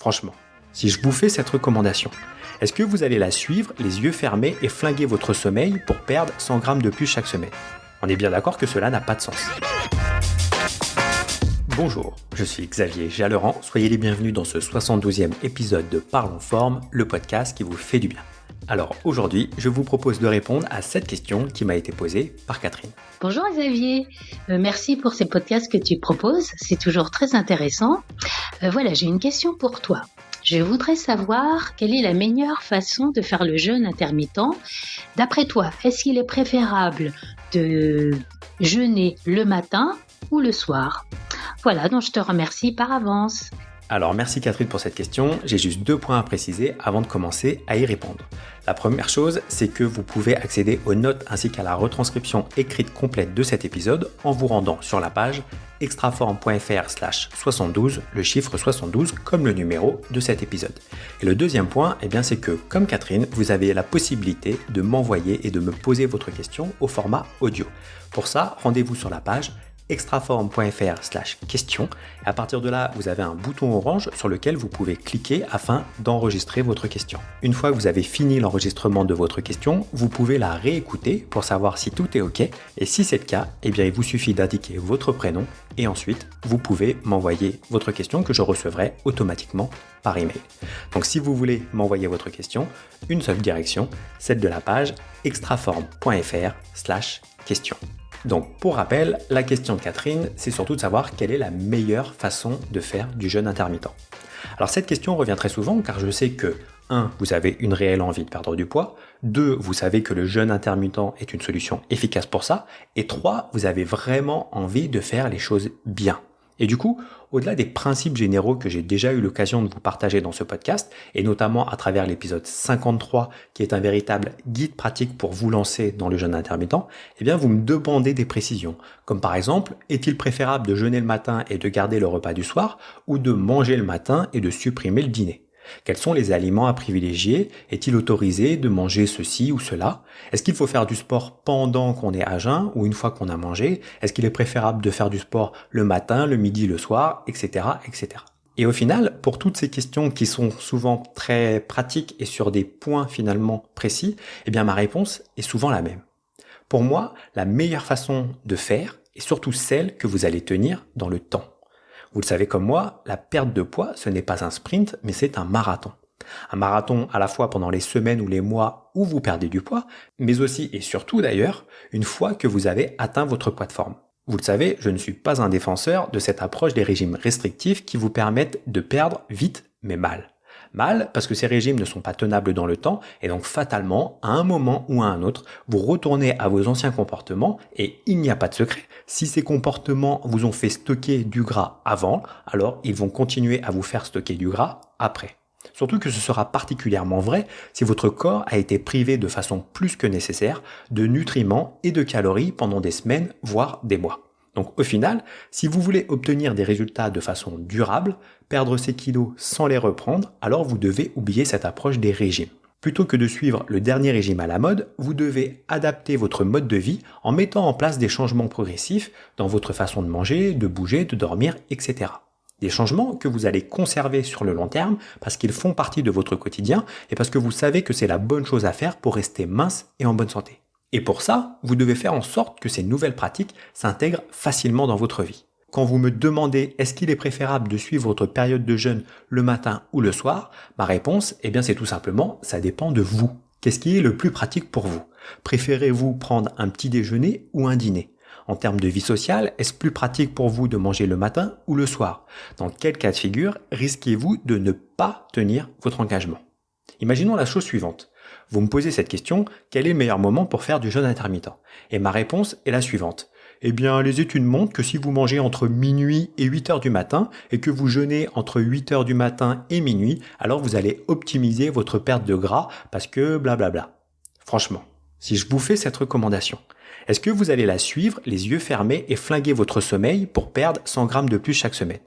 Franchement, si je vous fais cette recommandation, est-ce que vous allez la suivre les yeux fermés et flinguer votre sommeil pour perdre 100 grammes de plus chaque semaine? On est bien d'accord que cela n'a pas de sens. Bonjour, je suis Xavier Jalleran, soyez les bienvenus dans ce 72e épisode de Parlons Forme, le podcast qui vous fait du bien. Alors aujourd'hui, je vous propose de répondre à cette question qui m'a été posée par Catherine. Bonjour Xavier, merci pour ces podcasts que tu proposes, c'est toujours très intéressant. Voilà, j'ai une question pour toi. Je voudrais savoir quelle est la meilleure façon de faire le jeûne intermittent. D'après toi, est-ce qu'il est préférable de jeûner le matin ou le soir? Voilà, donc je te remercie par avance. Alors merci Catherine pour cette question, j'ai juste 2 points à préciser avant de commencer à y répondre. La première chose, c'est que vous pouvez accéder aux notes ainsi qu'à la retranscription écrite complète de cet épisode en vous rendant sur la page extraform.fr/72, le chiffre 72 comme le numéro de cet épisode. Et le deuxième point, c'est que comme Catherine, vous avez la possibilité de m'envoyer et de me poser votre question au format audio. Pour ça, rendez-vous sur la page extraform.fr/question. À partir de là, vous avez un bouton orange sur lequel vous pouvez cliquer afin d'enregistrer votre question. Une fois que vous avez fini l'enregistrement de votre question, vous pouvez la réécouter pour savoir si tout est OK. Et si c'est le cas, il vous suffit d'indiquer votre prénom et ensuite, vous pouvez m'envoyer votre question que je recevrai automatiquement par email. Donc si vous voulez m'envoyer votre question, une seule direction, celle de la page extraform.fr/question. Donc, pour rappel, la question de Catherine, c'est surtout de savoir quelle est la meilleure façon de faire du jeûne intermittent. Alors, cette question revient très souvent car je sais que 1. Vous avez une réelle envie de perdre du poids. 2. Vous savez que le jeûne intermittent est une solution efficace pour ça. Et 3. Vous avez vraiment envie de faire les choses bien. Et du coup, au-delà des principes généraux que j'ai déjà eu l'occasion de vous partager dans ce podcast, et notamment à travers l'épisode 53, qui est un véritable guide pratique pour vous lancer dans le jeûne intermittent, vous me demandez des précisions. Comme par exemple, est-il préférable de jeûner le matin et de garder le repas du soir, ou de manger le matin et de supprimer le dîner? Quels sont les aliments à privilégier? Est-il autorisé de manger ceci ou cela? Est-ce qu'il faut faire du sport pendant qu'on est à jeun ou une fois qu'on a mangé? Est-ce qu'il est préférable de faire du sport le matin, le midi, le soir, etc., etc. Et au final, pour toutes ces questions qui sont souvent très pratiques et sur des points finalement précis, ma réponse est souvent la même. Pour moi, la meilleure façon de faire est surtout celle que vous allez tenir dans le temps. Vous le savez comme moi, la perte de poids, ce n'est pas un sprint, mais c'est un marathon. Un marathon à la fois pendant les semaines ou les mois où vous perdez du poids, mais aussi et surtout d'ailleurs, une fois que vous avez atteint votre poids de forme. Vous le savez, je ne suis pas un défenseur de cette approche des régimes restrictifs qui vous permettent de perdre vite mais mal. Mal parce que ces régimes ne sont pas tenables dans le temps et donc fatalement, à un moment ou à un autre, vous retournez à vos anciens comportements et il n'y a pas de secret. Si ces comportements vous ont fait stocker du gras avant, alors ils vont continuer à vous faire stocker du gras après. Surtout que ce sera particulièrement vrai si votre corps a été privé de façon plus que nécessaire de nutriments et de calories pendant des semaines, voire des mois. Donc au final, si vous voulez obtenir des résultats de façon durable, perdre ces kilos sans les reprendre, alors vous devez oublier cette approche des régimes. Plutôt que de suivre le dernier régime à la mode, vous devez adapter votre mode de vie en mettant en place des changements progressifs dans votre façon de manger, de bouger, de dormir, etc. Des changements que vous allez conserver sur le long terme parce qu'ils font partie de votre quotidien et parce que vous savez que c'est la bonne chose à faire pour rester mince et en bonne santé. Et pour ça, vous devez faire en sorte que ces nouvelles pratiques s'intègrent facilement dans votre vie. Quand vous me demandez est-ce qu'il est préférable de suivre votre période de jeûne le matin ou le soir, ma réponse, c'est tout simplement, ça dépend de vous. Qu'est-ce qui est le plus pratique pour vous? Préférez-vous prendre un petit déjeuner ou un dîner? En termes de vie sociale, est-ce plus pratique pour vous de manger le matin ou le soir? Dans quel cas de figure risquez-vous de ne pas tenir votre engagement? Imaginons la chose suivante. Vous me posez cette question, quel est le meilleur moment pour faire du jeûne intermittent? Et ma réponse est la suivante. Les études montrent que si vous mangez entre minuit et 8 heures du matin et que vous jeûnez entre 8 heures du matin et minuit, alors vous allez optimiser votre perte de gras parce que blablabla. Franchement, si je vous fais cette recommandation, est-ce que vous allez la suivre les yeux fermés et flinguer votre sommeil pour perdre 100 grammes de plus chaque semaine?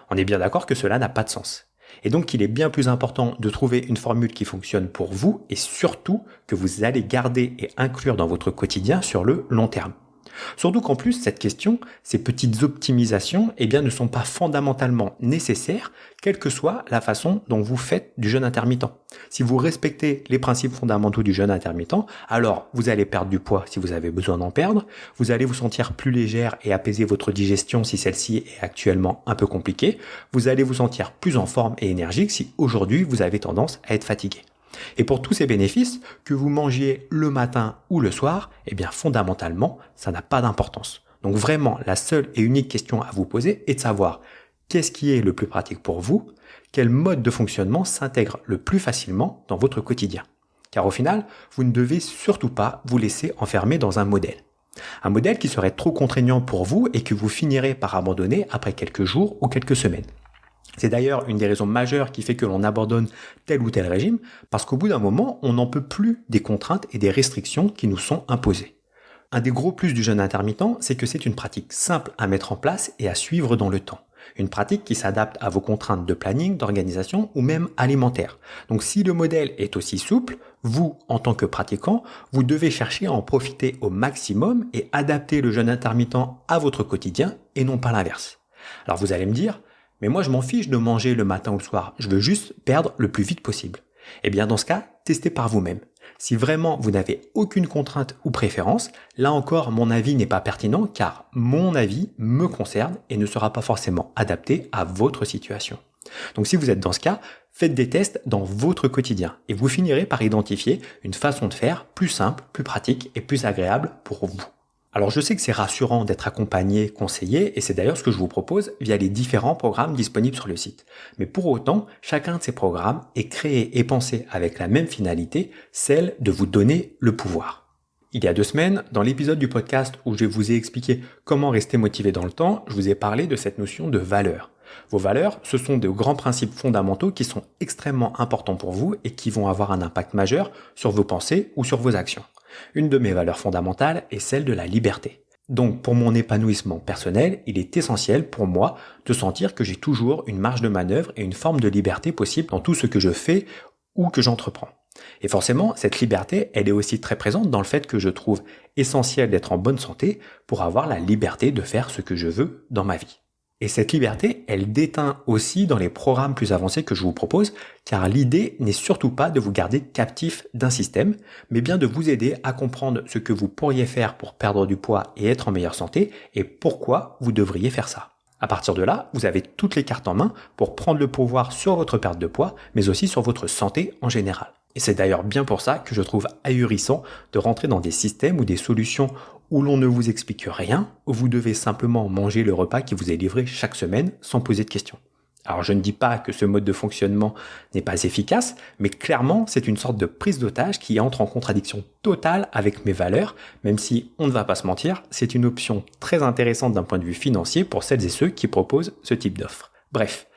On est bien d'accord que cela n'a pas de sens. Et donc, il est bien plus important de trouver une formule qui fonctionne pour vous et surtout que vous allez garder et inclure dans votre quotidien sur le long terme. Surtout qu'en plus, cette question, ces petites optimisations, ne sont pas fondamentalement nécessaires, quelle que soit la façon dont vous faites du jeûne intermittent. Si vous respectez les principes fondamentaux du jeûne intermittent, alors vous allez perdre du poids si vous avez besoin d'en perdre, vous allez vous sentir plus légère et apaiser votre digestion si celle-ci est actuellement un peu compliquée, vous allez vous sentir plus en forme et énergique si aujourd'hui vous avez tendance à être fatigué. Et pour tous ces bénéfices, que vous mangiez le matin ou le soir, fondamentalement, ça n'a pas d'importance. Donc vraiment, la seule et unique question à vous poser est de savoir qu'est-ce qui est le plus pratique pour vous, quel mode de fonctionnement s'intègre le plus facilement dans votre quotidien. Car au final, vous ne devez surtout pas vous laisser enfermer dans un modèle. Un modèle qui serait trop contraignant pour vous et que vous finirez par abandonner après quelques jours ou quelques semaines. C'est d'ailleurs une des raisons majeures qui fait que l'on abandonne tel ou tel régime, parce qu'au bout d'un moment, on n'en peut plus des contraintes et des restrictions qui nous sont imposées. Un des gros plus du jeûne intermittent, c'est que c'est une pratique simple à mettre en place et à suivre dans le temps. Une pratique qui s'adapte à vos contraintes de planning, d'organisation ou même alimentaire. Donc si le modèle est aussi souple, vous, en tant que pratiquant, vous devez chercher à en profiter au maximum et adapter le jeûne intermittent à votre quotidien et non pas l'inverse. Alors vous allez me dire, mais moi je m'en fiche de manger le matin ou le soir, je veux juste perdre le plus vite possible. Dans ce cas, testez par vous-même. Si vraiment vous n'avez aucune contrainte ou préférence, là encore mon avis n'est pas pertinent car mon avis me concerne et ne sera pas forcément adapté à votre situation. Donc si vous êtes dans ce cas, faites des tests dans votre quotidien et vous finirez par identifier une façon de faire plus simple, plus pratique et plus agréable pour vous. Alors je sais que c'est rassurant d'être accompagné, conseillé, et c'est d'ailleurs ce que je vous propose via les différents programmes disponibles sur le site. Mais pour autant, chacun de ces programmes est créé et pensé avec la même finalité, celle de vous donner le pouvoir. Il y a 2 semaines, dans l'épisode du podcast où je vous ai expliqué comment rester motivé dans le temps, je vous ai parlé de cette notion de valeur. Vos valeurs, ce sont de grands principes fondamentaux qui sont extrêmement importants pour vous et qui vont avoir un impact majeur sur vos pensées ou sur vos actions. Une de mes valeurs fondamentales est celle de la liberté. Donc pour mon épanouissement personnel, il est essentiel pour moi de sentir que j'ai toujours une marge de manœuvre et une forme de liberté possible dans tout ce que je fais ou que j'entreprends. Et forcément, cette liberté, elle est aussi très présente dans le fait que je trouve essentiel d'être en bonne santé pour avoir la liberté de faire ce que je veux dans ma vie. Et cette liberté, elle déteint aussi dans les programmes plus avancés que je vous propose, car l'idée n'est surtout pas de vous garder captif d'un système, mais bien de vous aider à comprendre ce que vous pourriez faire pour perdre du poids et être en meilleure santé, et pourquoi vous devriez faire ça. À partir de là, vous avez toutes les cartes en main pour prendre le pouvoir sur votre perte de poids, mais aussi sur votre santé en général. Et c'est d'ailleurs bien pour ça que je trouve ahurissant de rentrer dans des systèmes ou des solutions où l'on ne vous explique rien, où vous devez simplement manger le repas qui vous est livré chaque semaine sans poser de questions. Alors je ne dis pas que ce mode de fonctionnement n'est pas efficace, mais clairement c'est une sorte de prise d'otage qui entre en contradiction totale avec mes valeurs, même si, on ne va pas se mentir, c'est une option très intéressante d'un point de vue financier pour celles et ceux qui proposent ce type d'offre. Bref,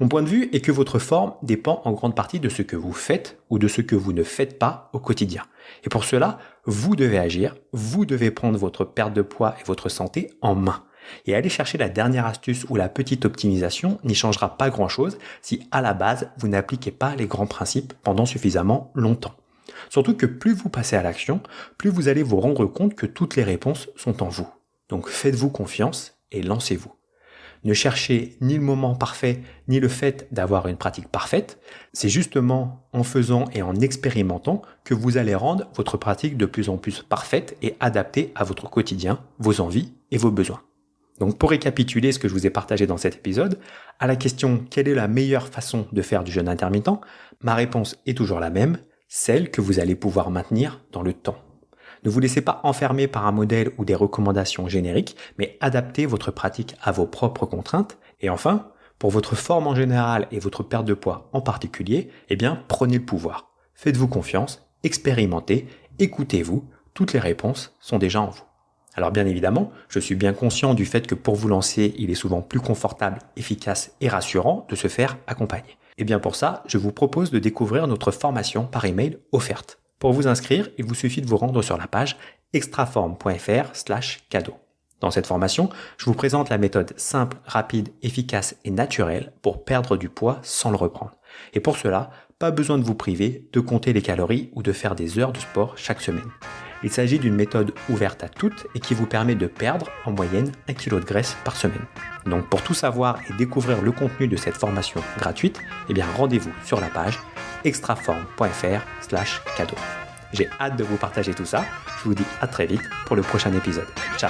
mon point de vue est que votre forme dépend en grande partie de ce que vous faites ou de ce que vous ne faites pas au quotidien. Et pour cela, vous devez agir, vous devez prendre votre perte de poids et votre santé en main. Et aller chercher la dernière astuce ou la petite optimisation n'y changera pas grand-chose si à la base vous n'appliquez pas les grands principes pendant suffisamment longtemps. Surtout que plus vous passez à l'action, plus vous allez vous rendre compte que toutes les réponses sont en vous. Donc faites-vous confiance et lancez-vous. Ne cherchez ni le moment parfait, ni le fait d'avoir une pratique parfaite. C'est justement en faisant et en expérimentant que vous allez rendre votre pratique de plus en plus parfaite et adaptée à votre quotidien, vos envies et vos besoins. Donc pour récapituler ce que je vous ai partagé dans cet épisode, à la question « Quelle est la meilleure façon de faire du jeûne intermittent ?», ma réponse est toujours la même, celle que vous allez pouvoir maintenir dans le temps. Ne vous laissez pas enfermer par un modèle ou des recommandations génériques, mais adaptez votre pratique à vos propres contraintes. Et enfin, pour votre forme en général et votre perte de poids en particulier, prenez le pouvoir. Faites-vous confiance, expérimentez, écoutez-vous, toutes les réponses sont déjà en vous. Alors bien évidemment, je suis bien conscient du fait que pour vous lancer, il est souvent plus confortable, efficace et rassurant de se faire accompagner. Et bien pour ça, je vous propose de découvrir notre formation par email offerte. Pour vous inscrire, il vous suffit de vous rendre sur la page extraform.fr/cadeau. Dans cette formation, je vous présente la méthode simple, rapide, efficace et naturelle pour perdre du poids sans le reprendre. Et pour cela, pas besoin de vous priver de compter les calories ou de faire des heures de sport chaque semaine. Il s'agit d'une méthode ouverte à toutes et qui vous permet de perdre en moyenne 1 kg de graisse par semaine. Donc pour tout savoir et découvrir le contenu de cette formation gratuite, rendez-vous sur la page extraform.fr/cadeau. J'ai hâte de vous partager tout ça. Je vous dis à très vite pour le prochain épisode. Ciao!